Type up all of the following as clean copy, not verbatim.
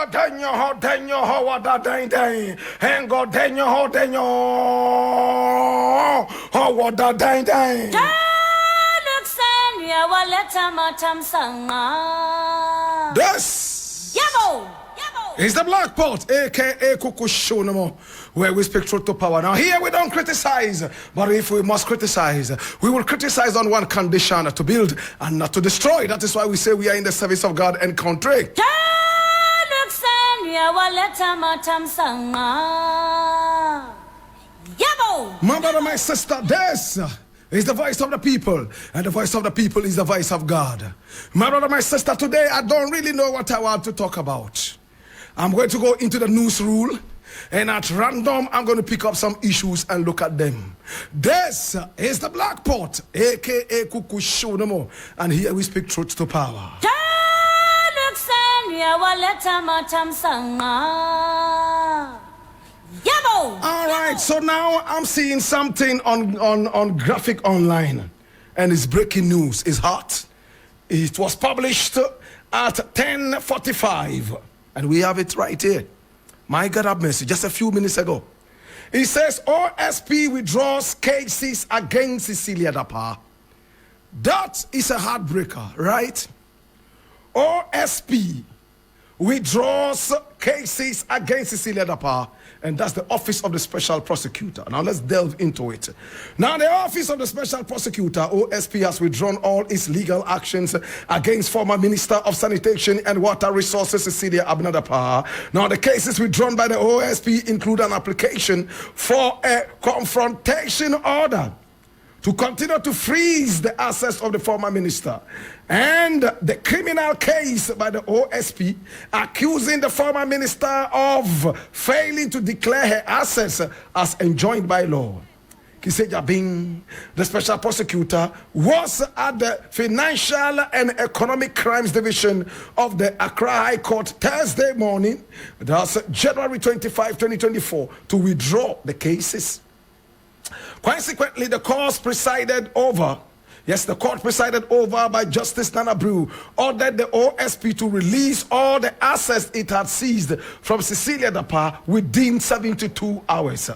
da denyo ho denyo ho wada den den. Hengo denyo ho denyo ho wada den den. This is the Black Pot, aka Kukushunamo, where we speak truth to power. Now here we don't criticize, but if we must criticize, we will criticize on one condition: to build and not to destroy. That is why we say we are in the service of God and country. My brother, my sister, this is the voice of the people, and the voice of the people is the voice of God. My brother, my sister, today I don't really know what I want to talk about. I'm going to go into the news rule, and at random I'm going to pick up some issues and look at them. This is the Black Pot, aka Kukushunamo, and here we speak truth to power. All right, so now I'm seeing something on graphic online, and it's breaking news. It's hot. It was published at 10:45, and we have it right here. My God have mercy, just a few minutes ago. It says OSP withdraws cases against Cecilia Dapaah. That is a heartbreaker, right? OSP withdraws cases against Cecilia Dapaah, and that's the Office of the Special Prosecutor. Now let's delve into it. Now the Office of the Special Prosecutor, OSP, has withdrawn all its legal actions against former Minister of Sanitation and Water Resources Cecilia Dapaah. Now the cases withdrawn by the OSP include an application for a confrontation order to continue to freeze the assets of the former minister, and the criminal case by the OSP accusing the former minister of failing to declare her assets as enjoined by law. Cecilia Dapaah, the special prosecutor, was at the Financial and Economic Crimes Division of the Accra High Court Thursday morning, that's January 25, 2024, to withdraw the cases. Consequently, the court presided over by Justice Nana Brew ordered the OSP to release all the assets it had seized from Cecilia Dapaah within 72 hours.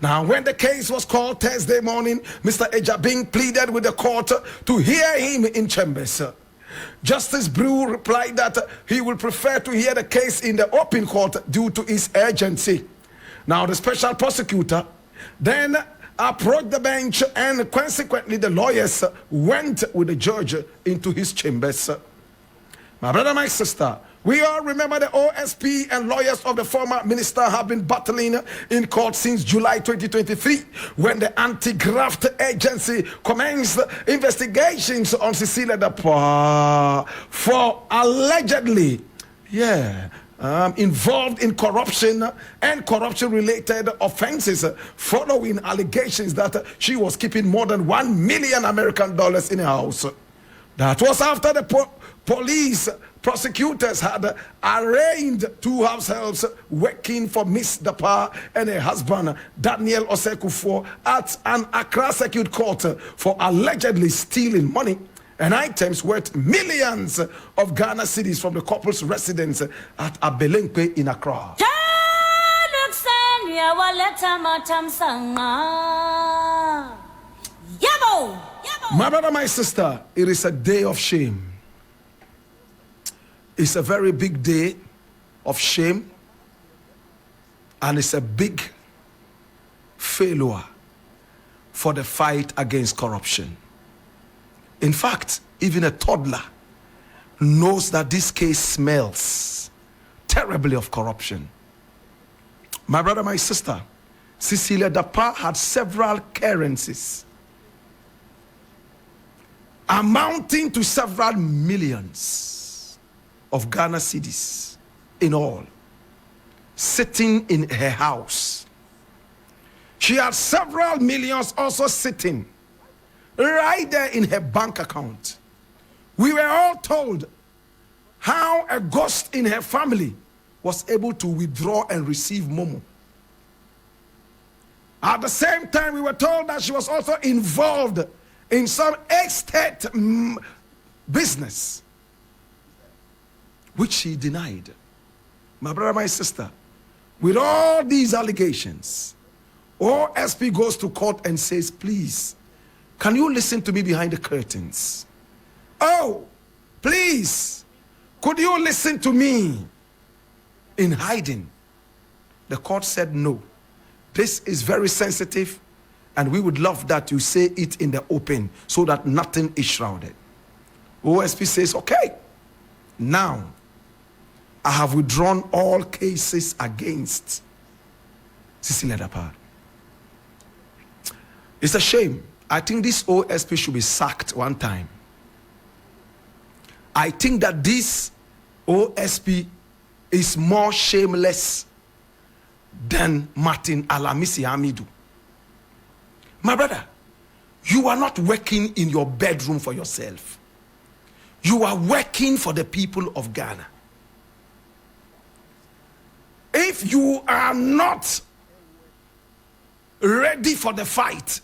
Now, when the case was called Thursday morning, Mr. Ejabing pleaded with the court to hear him in chambers. Justice Brew replied that he would prefer to hear the case in the open court due to its urgency. Now, the special prosecutor then approached the bench, and consequently the lawyers went with the judge into his chambers. My brother, my sister, we all remember the OSP and lawyers of the former minister have been battling in court since July 2023, when the anti-graft agency commenced investigations on Cecilia Dapaah for allegedly involved in corruption and corruption-related offenses, following allegations that she was keeping more than $1 million American in her house. That was after the police prosecutors had arraigned two house helps working for Miss Dapaah and her husband Daniel Osekufo at an Accra Circuit Court for allegedly stealing money and items worth millions of Ghana cedis from the couple's residence at Abelenque in Accra. My brother, my sister, it is a day of shame. It's a very big day of shame, and it's a big failure for the fight against corruption. In fact, even a toddler knows that this case smells terribly of corruption. My brother, my sister, Cecilia Dapaah had several currencies amounting to several millions of Ghana cedis in all, sitting in her house. She had several millions also sitting right there in her bank account. We were all told how a ghost in her family was able to withdraw and receive Momo. At the same time, we were told that she was also involved in some estate business, which she denied. My brother, my sister, with all these allegations, OSP goes to court and says, please, can you listen to me behind the curtains? Oh, please, could you listen to me in hiding? The court said no. This is very sensitive, and we would love that you say it in the open so that nothing is shrouded. OSP says, okay, now I have withdrawn all cases against Cecilia Dapaah. It's a shame. I think this OSP should be sacked one time. I think that this OSP is more shameless than Martin Alamisi Hamidu. My brother, you are not working in your bedroom for yourself. You are working for the people of Ghana. If you are not ready for the fight,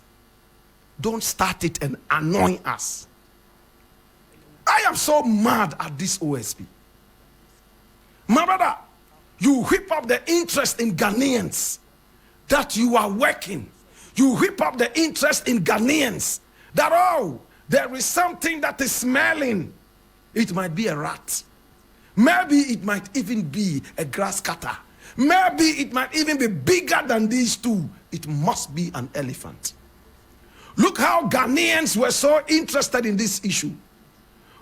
don't start it and annoy us. I am so mad at this OSP. My brother, you whip up the interest in Ghanaians that you are working. You whip up the interest in Ghanaians that, oh, there is something that is smelling. It might be a rat. Maybe it might even be a grass cutter. Maybe it might even be bigger than these two. It must be an elephant. Look how Ghanaians were so interested in this issue.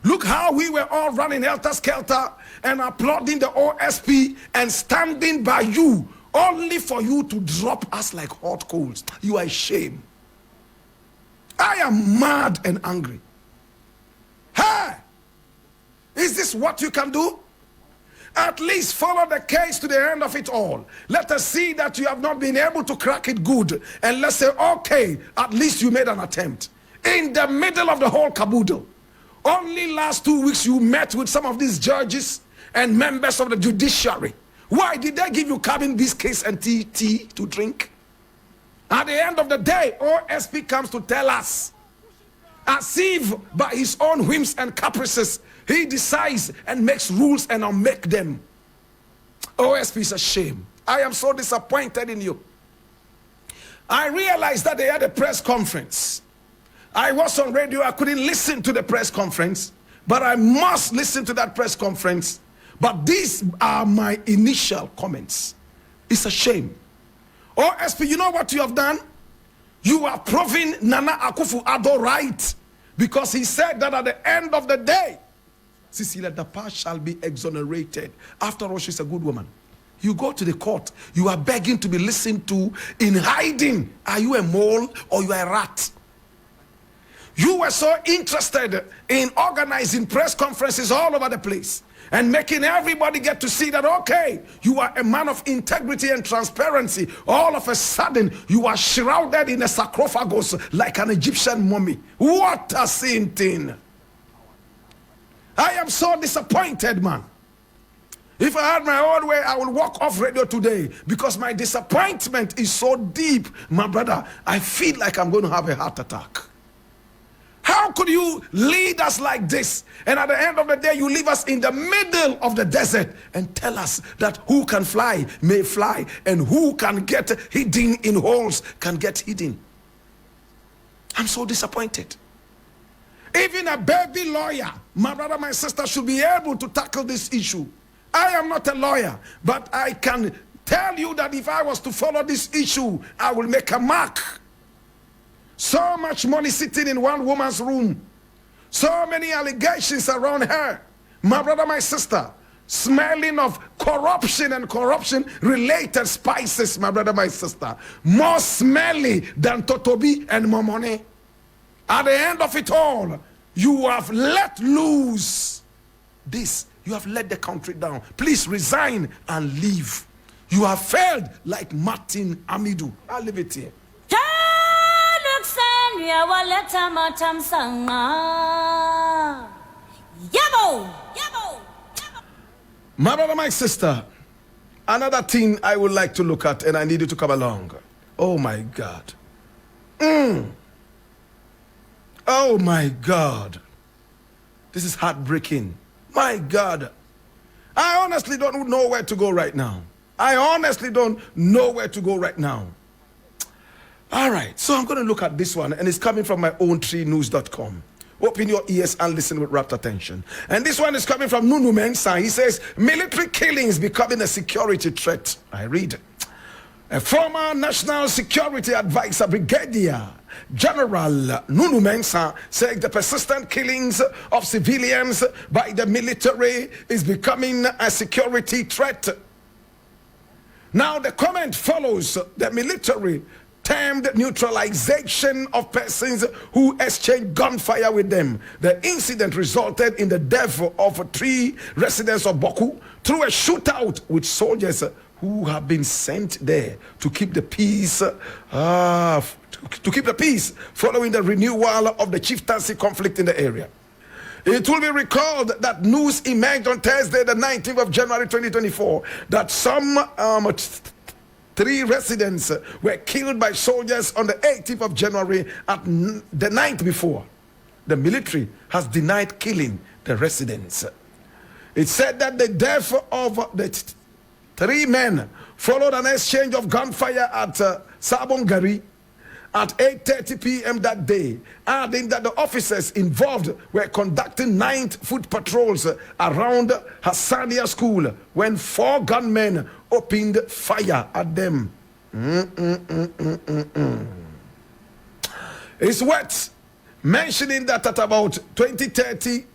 Look how we were all running helter-skelter and applauding the OSP and standing by you, only for you to drop us like hot coals. You are a shame. I am mad and angry. Hey, is this what you can do? At least follow the case to the end of it all. Let us see that you have not been able to crack it good. And let's say, okay, at least you made an attempt. In the middle of the whole caboodle, only last 2 weeks you met with some of these judges and members of the judiciary. Why did they give you cabin biscuits and tea to drink? At the end of the day, OSP comes to tell us, as if by his own whims and caprices, he decides and makes rules and I'll make them. OSP is a shame. I am so disappointed in you. I realized that they had a press conference. I was on radio. I couldn't listen to the press conference, but I must listen to that press conference. But these are my initial comments. It's a shame. OSP, you know what you have done? You are proving Nana Akufo-Addo right, because he said that at the end of the day, Cecilia Dapaah shall be exonerated. After all, she's a good woman. You go to the court, you are begging to be listened to in hiding. Are you a mole or you are a rat? You were so interested in organizing press conferences all over the place and making everybody get to see that, okay, you are a man of integrity and transparency. All of a sudden, you are shrouded in a sarcophagus like an Egyptian mummy. What a sin thing. I am so disappointed, man. If I had my own way, I would walk off radio today because my disappointment is so deep. My brother, I feel like I'm going to have a heart attack. How could you lead us like this? And at the end of the day, you leave us in the middle of the desert and tell us that who can fly may fly and who can get hidden in holes can get hidden. I'm so disappointed. Even a baby lawyer, my brother, my sister, should be able to tackle this issue. I am not a lawyer, but I can tell you that if I was to follow this issue, I will make a mark. So much money sitting in one woman's room. So many allegations around her. My brother, my sister, smelling of corruption and corruption-related spices, my brother, my sister. More smelly than Totobi and Momone. At the end of it all, you have let loose this. You have let the country down. Please resign and leave. You have failed like Martin Hamidu. I'll leave it here. My brother, my sister, another thing I would like to look at, and I need you to come along. Oh my God. Oh my God. This is heartbreaking. My God. I honestly don't know where to go right now. I honestly don't know where to go right now. All right, so I'm going to look at this one, and it's coming from my own treenews.com. Open your ears and listen with rapt attention. And this one is coming from Nunu Mensah. He says, military killings becoming a security threat. I read. A former National Security Advisor, Brigadier General Nunu Mensah, said the persistent killings of civilians by the military is becoming a security threat. Now the comment follows the military termed neutralization of persons who exchanged gunfire with them. The incident resulted in the death of 3 residents of Bawku through a shootout with soldiers who have been sent there to keep the peace, following the renewal of the chieftaincy conflict in the area. It will be recalled that news emerged on Thursday, the 19th of January 2024, that some 3 residents were killed by soldiers on the 18th of January at the night before. The military has denied killing the residents. It said that the death of the 3 men followed an exchange of gunfire at Sabongari at 8:30 p.m. that day, adding that the officers involved were conducting night foot patrols around Hassania School when 4 gunmen opened fire at them. It's worth mentioning that at about 20:30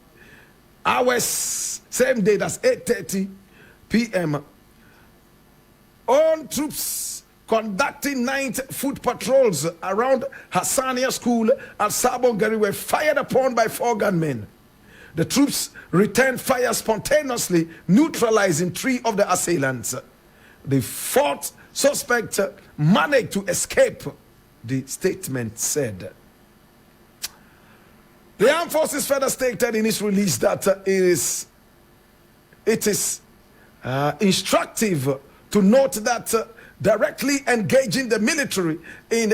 hours, same day, that's 8:30 p.m., all troops conducting night foot patrols around Hassania School at Sabongari were fired upon by 4 gunmen. The troops returned fire spontaneously, neutralizing 3 of the assailants. The 4th suspect managed to escape, the statement said. The armed forces further stated in its release that it is instructive to note that directly engaging the military in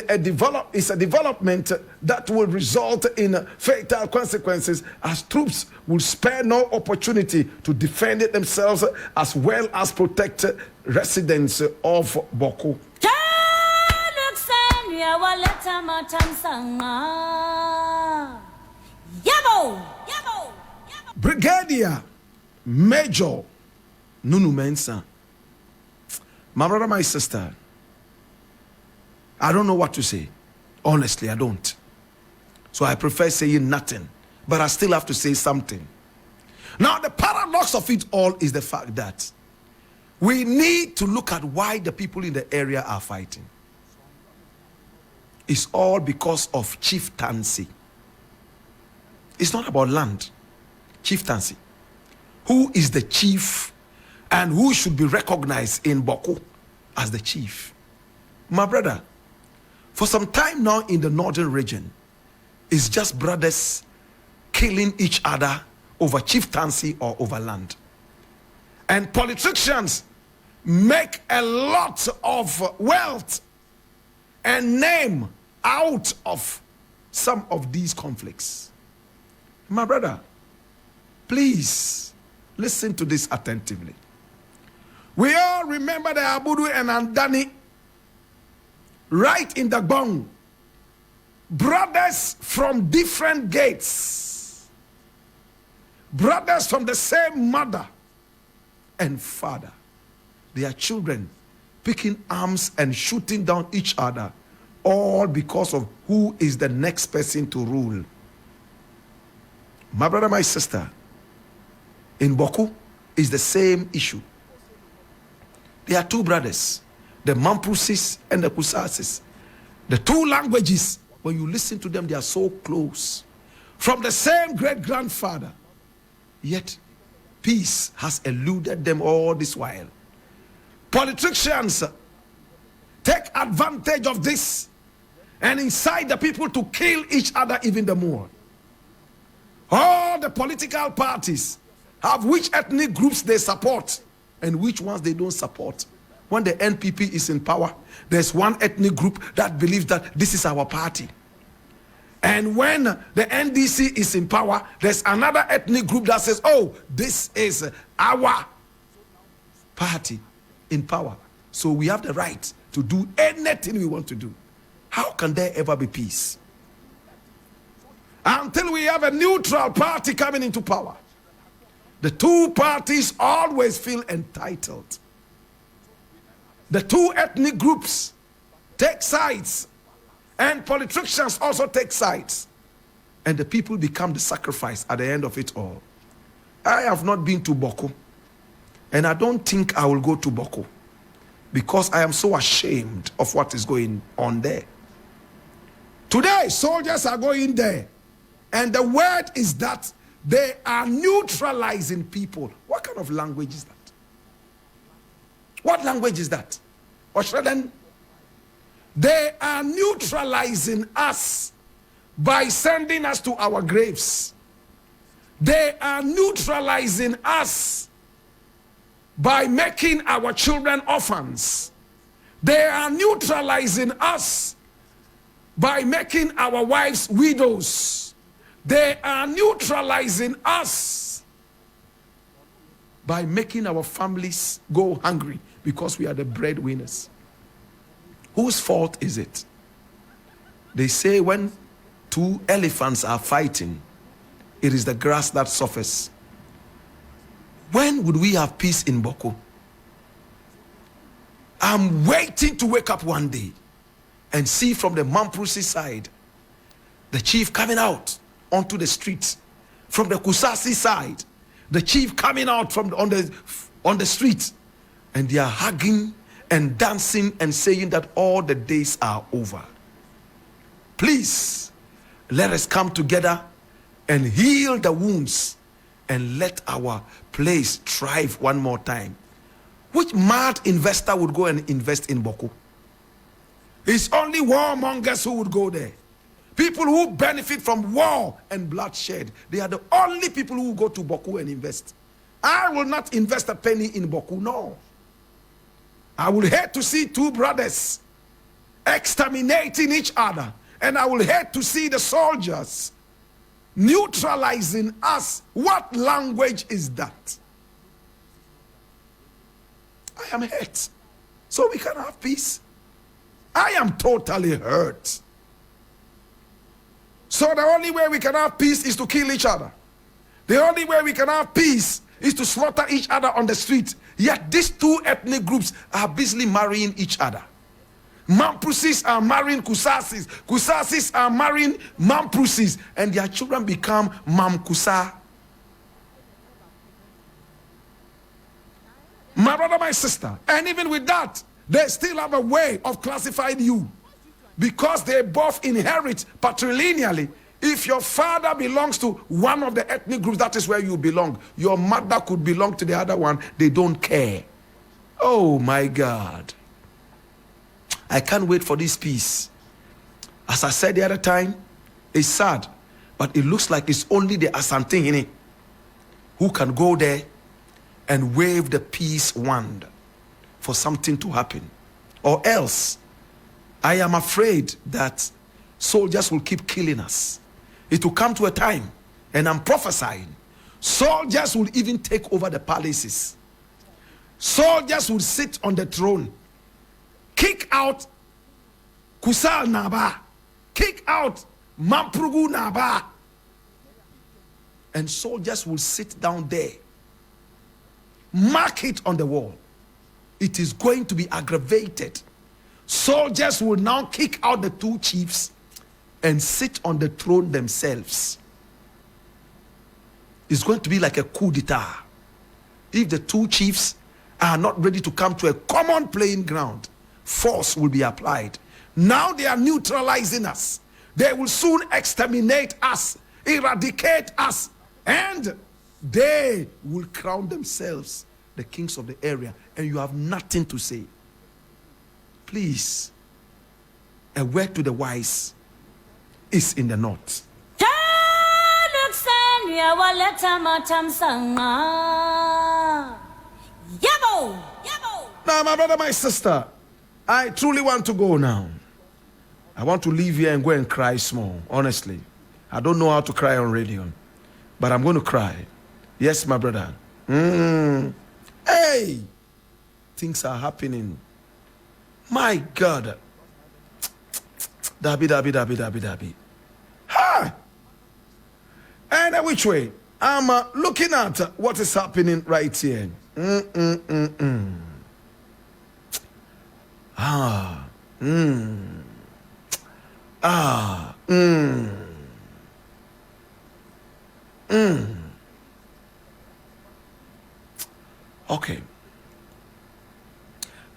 is a development that will result in fatal consequences, as troops will spare no opportunity to defend themselves as well as protect residents of Bawku. Brigadier Major Nunu Mensah. My brother, my sister, I don't know what to say. Honestly, I don't. So I prefer saying nothing. But I still have to say something. Now, the paradox of it all is the fact that we need to look at why the people in the area are fighting. It's all because of chieftaincy. It's not about land. Chieftaincy. Who is the chief and who should be recognized in Bawku as the chief? My brother, for some time now in the northern region, it's just brothers killing each other over chieftaincy or over land. And politicians make a lot of wealth and name out of some of these conflicts. My brother, please listen to this attentively. We all remember the Abudu and Andani right in the Gbong. Brothers from different gates. Brothers from the same mother and father. Their children picking arms and shooting down each other, all because of who is the next person to rule. My brother, my sister, in Bawku is the same issue. There are 2 brothers, the Mampusis and the Kusasis. The 2 languages, when you listen to them, they are so close. From the same great-grandfather. Yet, peace has eluded them all this while. Politicians take advantage of this and incite the people to kill each other even the more. All the political parties have which ethnic groups they support and which ones they don't support. When the NPP is in power, there's one ethnic group that believes that this is our party. And when the NDC is in power, there's another ethnic group that says, oh, this is our party in power. So we have the right to do anything we want to do. How can there ever be peace? Until we have a neutral party coming into power. The two parties always feel entitled. The two ethnic groups take sides, and politicians also take sides. And the people become the sacrifice at the end of it all. I have not been to Bawku, and I don't think I will go to Bawku because I am so ashamed of what is going on there. Today, soldiers are going there, and the word is that they are neutralizing people. What kind of language is that? What language is that? Oshraden? They are neutralizing us by sending us to our graves. They are neutralizing us by making our children orphans. They are neutralizing us by making our wives widows. They are neutralizing us by making our families go hungry because we are the breadwinners. Whose fault is it? They say when two elephants are fighting, it is the grass that suffers. When would we have peace in Bawku? I'm waiting to wake up one day and see from the Mamprusi side the chief coming out onto the street. From the Kusasi side, the chief coming out from on the street, and they are hugging and dancing and saying that all the days are over. Please, let us come together and heal the wounds and let our place thrive one more time. Which mad investor would go and invest in Bawku? It's only warmongers who would go there. People who benefit from war and bloodshed. They are the only people who go to Bawku and invest. I will not invest a penny in Bawku, no. I will hate to see two brothers exterminating each other. And I will hate to see the soldiers neutralizing us. What language is that? I am hurt. So we can have peace. I am totally hurt. So the only way we can have peace is to kill each other. The only way we can have peace is to slaughter each other on the street. Yet these two ethnic groups are busily marrying each other. Mamprusis are marrying Kusasis. Kusasis are marrying Mamprusis. And their children become Mamkusa. My brother, my sister. And even with that, they still have a way of classifying you. Because they both inherit patrilineally. If your father belongs to one of the ethnic groups, that is where you belong. Your mother could belong to the other one. They don't care. Oh my God. I can't wait for this peace. As I said the other time, it's sad, but it looks like it's only the Asante who can go there and wave the peace wand for something to happen. Or else, I am afraid that soldiers will keep killing us. It will come to a time, and I'm prophesying, soldiers will even take over the palaces. Soldiers will sit on the throne. Kick out Kusal Naba. Kick out Mamprugu Naba. And soldiers will sit down there. Mark it on the wall. It is going to be aggravated. Soldiers will now kick out the two chiefs and sit on the throne themselves. It's going to be like a coup d'etat. If the two chiefs are not ready to come to a common playing ground, force will be applied. Now they are neutralizing us. They will soon exterminate us, eradicate us, and they will crown themselves the kings of the area, and you have nothing to say. Please, a word to the wise is in the north. Now, my brother, my sister, I truly want to go now. I want to leave here and go and cry small, honestly. I don't know how to cry on radio, but I'm going to cry. Yes, my brother. Hey, things are happening. My God. Dabi. Ha! And which way? I'm looking at what is happening right here. Okay.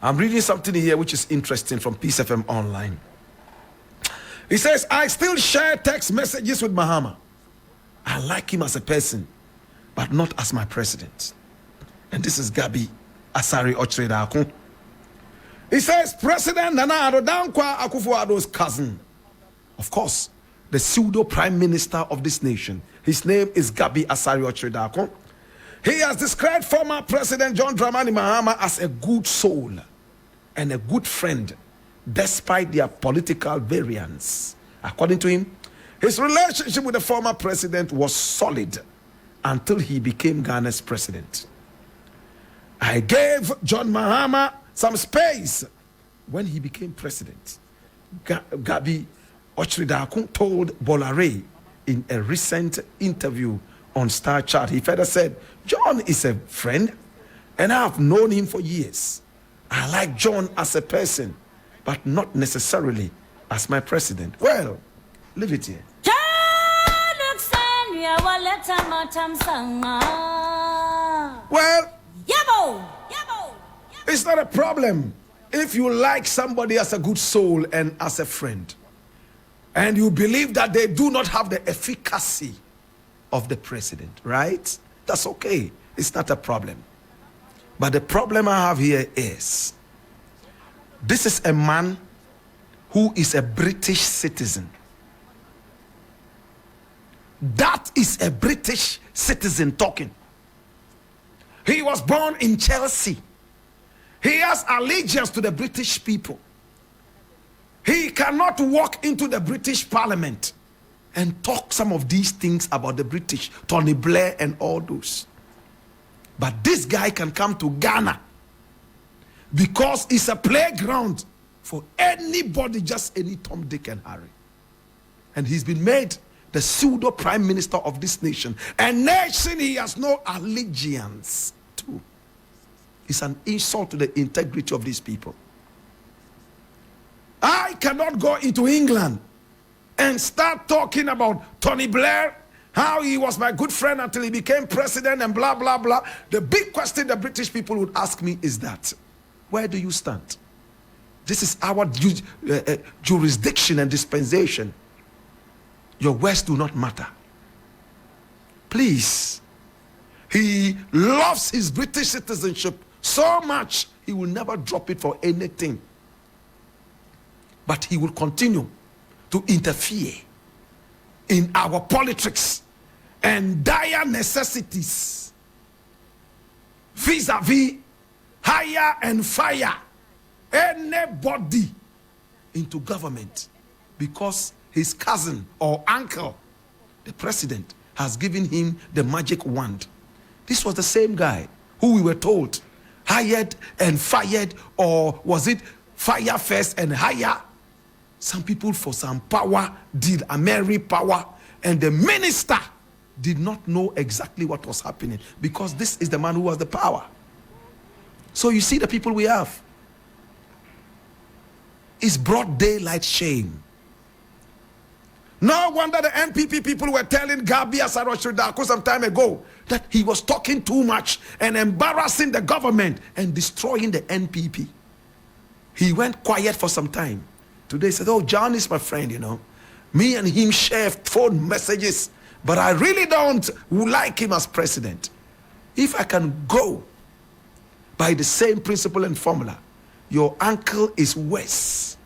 I'm reading something here which is interesting from Peace FM Online. He says, I still share text messages with Mahama. I like him as a person, but not as my president. And this is Gabby Otchere-Darko. He says, President Nana Addo Dankwa Akufo-Addo's cousin, of course, the pseudo prime minister of this nation. His name is Gabby Otchere-Darko. He has described former President John Dramani Mahama as a good soul and a good friend, despite their political variance. According to him, his relationship with the former president was solid until he became Ghana's president. I gave John Mahama some space when he became president. Gabby Otchere-Darko told Bolare in a recent interview on Star Chat. He further said, John is a friend and I have known him for years. I like John as a person, but not necessarily as my president. Well, leave it here. Well, it's not a problem if you like somebody as a good soul and as a friend, and you believe that they do not have the efficacy of the president, right? That's okay. It's not a problem. But the problem I have here is, this is a man who is a British citizen. That is a British citizen talking. He was born in Chelsea. He has allegiance to the British people. He cannot walk into the British Parliament and talk some of these things about the British, Tony Blair and all those. But this guy can come to Ghana because it's a playground for anybody, just any Tom, Dick, and Harry. And he's been made the pseudo prime minister of this nation, a nation he has no allegiance to. It's an insult to the integrity of these people. I cannot go into England and start talking about Tony Blair, how he was my good friend until he became president and blah, blah, blah. The big question the British people would ask me is that, where do you stand? This is our jurisdiction and dispensation. Your words do not matter. Please. He loves his British citizenship so much, he will never drop it for anything. But he will continue to interfere in our politics and dire necessities vis-a-vis hire and fire anybody into government because his cousin or uncle, the president, has given him the magic wand. This was the same guy who we were told hired and fired, or was it fire first and hire some people for some power, did a merry power, and the minister did not know exactly what was happening because this is the man who has the power. So you see the people we have. It's broad daylight shame. No wonder the NPP people were telling Gabby Otchere-Darko some time ago that he was talking too much and embarrassing the government and destroying the NPP. He went quiet for some time. Today he said, oh, John is my friend, you know. Me and him share phone messages, but I really don't like him as president. If I can go by the same principle and formula, your uncle is worse.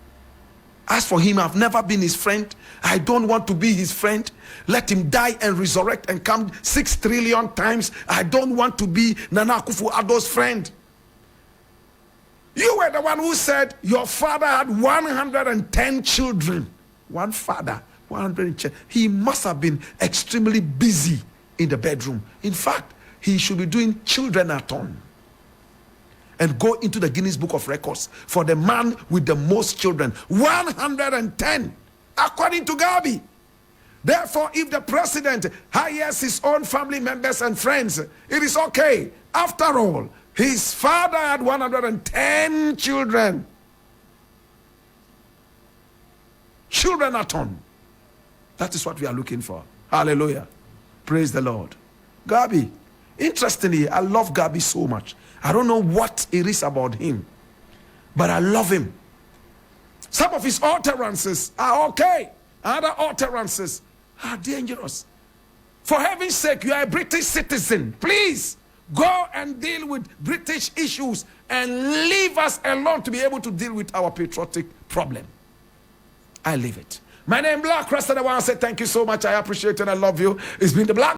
As for him, I've never been his friend. I don't want to be his friend. Let him die and resurrect and come 6 trillion times. I don't want to be Nana Akufo-Addo's friend. You were the one who said your father had 110 children. One father, 110. He must have been extremely busy in the bedroom. In fact, he should be doing children at home. and go into the Guinness Book of Records for the man with the most children. 110, according to Gabby. Therefore, if the president hires his own family members and friends, it is okay. After all, his father had 110 children. Children at home. That is what we are looking for. Hallelujah. Praise the Lord. Gabby. Interestingly, I love Gabby so much. I don't know what it is about him, but I love him. Some of his utterances are okay. Other utterances are dangerous. For heaven's sake, you are a British citizen. Please go and deal with British issues and leave us alone to be able to deal with our patriotic problem. I leave it. My name is Black Rasta. I want to say thank you so much. I appreciate it and I love you. It's been the Black